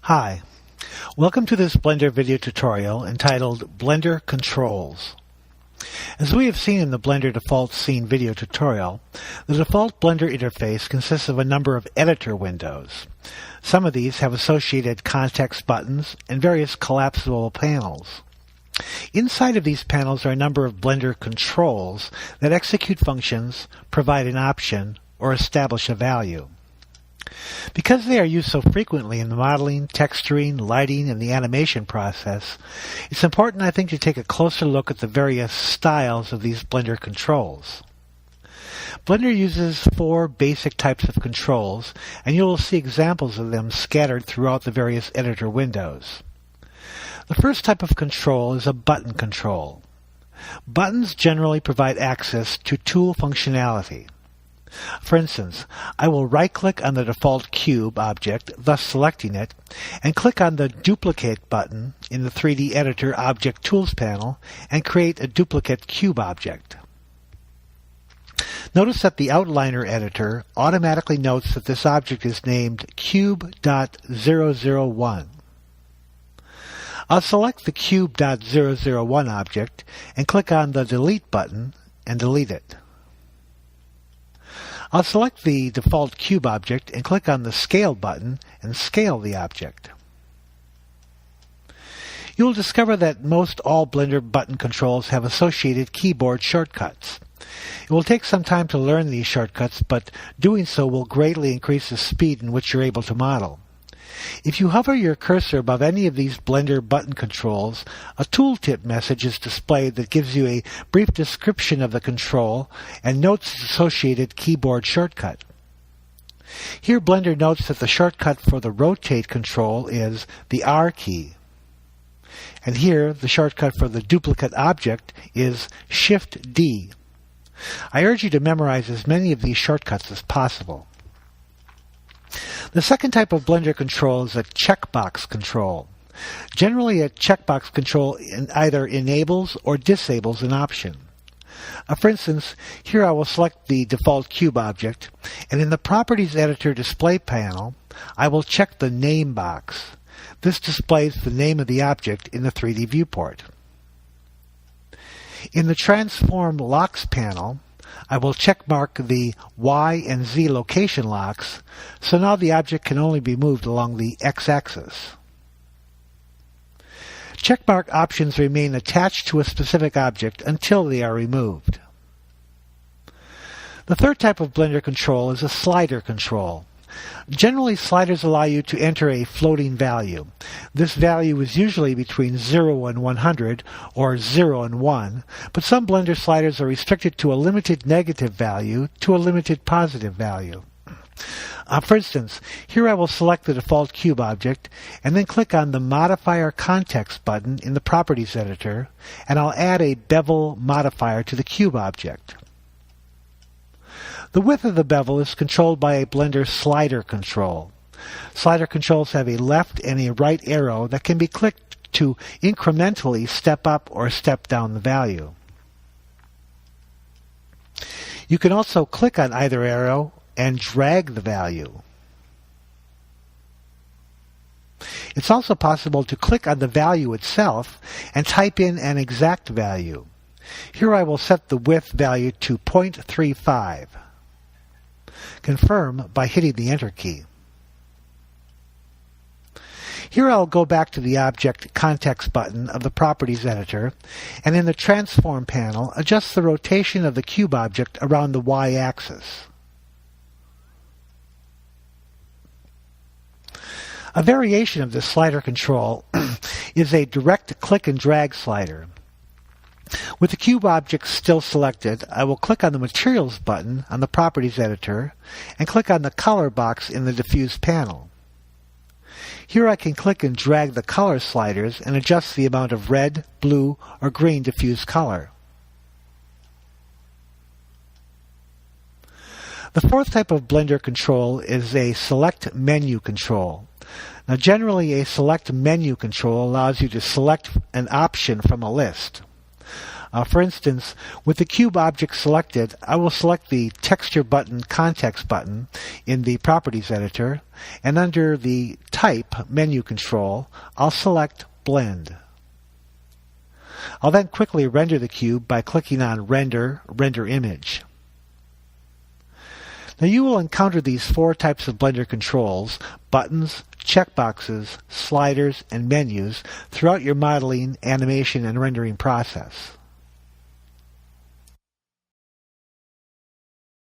Hi, welcome to this Blender video tutorial entitled Blender Controls. As we have seen in the Blender Default Scene video tutorial, the default Blender interface consists of a number of editor windows. Some of these have associated context buttons and various collapsible panels. Inside of these panels are a number of Blender controls that execute functions, provide an option, or establish a value. Because they are used so frequently in the modeling, texturing, lighting, and the animation process, it's important, I think, to take a closer look at the various styles of these Blender controls. Blender uses 4 basic types of controls, and you will see examples of them scattered throughout the various editor windows. The first type of control is a button control. Buttons generally provide access to tool functionality. For instance, I will right-click on the default cube object, thus selecting it, and click on the Duplicate button in the 3D Editor Object Tools panel and create a duplicate cube object. Notice that the Outliner editor automatically notes that this object is named Cube.001. I'll select the Cube.001 object and click on the Delete button and delete it. I'll select the default cube object and click on the Scale button and scale the object. You will discover that most all Blender button controls have associated keyboard shortcuts. It will take some time to learn these shortcuts, but doing so will greatly increase the speed in which you're able to model. If you hover your cursor above any of these Blender button controls, a tooltip message is displayed that gives you a brief description of the control and notes its associated keyboard shortcut. Here Blender notes that the shortcut for the rotate control is the R key. And here the shortcut for the duplicate object is Shift D. I urge you to memorize as many of these shortcuts as possible. The second type of Blender control is a checkbox control. Generally, a checkbox control either enables or disables an option. For instance, here I will select the default cube object, and in the Properties Editor display panel, I will check the Name box. This displays the name of the object in the 3D viewport. In the Transform Locks panel, I will checkmark the Y and Z location locks, so now the object can only be moved along the X-axis. Checkmark options remain attached to a specific object until they are removed. The third type of Blender control is a slider control. Generally, sliders allow you to enter a floating value. This value is usually between 0 and 100 or 0 and 1, but some Blender sliders are restricted to a limited negative value to a limited positive value. For instance, here I will select the default cube object and then click on the Modifier Context button in the Properties Editor, and I'll add a bevel modifier to the cube object. The width of the bevel is controlled by a Blender slider control. Slider controls have a left and a right arrow that can be clicked to incrementally step up or step down the value. You can also click on either arrow and drag the value. It's also possible to click on the value itself and type in an exact value. Here I will set the width value to 0.35. Confirm by hitting the Enter key. Here I'll go back to the Object Context button of the Properties Editor, and in the Transform panel, adjust the rotation of the cube object around the Y-axis. A variation of this slider control is a direct click and drag slider. With the cube object still selected, I will click on the Materials button on the Properties Editor and click on the Color box in the Diffuse panel. Here I can click and drag the color sliders and adjust the amount of red, blue, or green diffuse color. The fourth type of Blender control is a Select Menu control. Now generally a Select Menu control allows you to select an option from a list. For instance, with the cube object selected, I will select the Texture button Context button in the Properties editor, and under the Type menu control, I'll select Blend. I'll then quickly render the cube by clicking on Render Image. Now you will encounter these 4 types of Blender controls: buttons, checkboxes, sliders, and menus throughout your modeling, animation, and rendering process.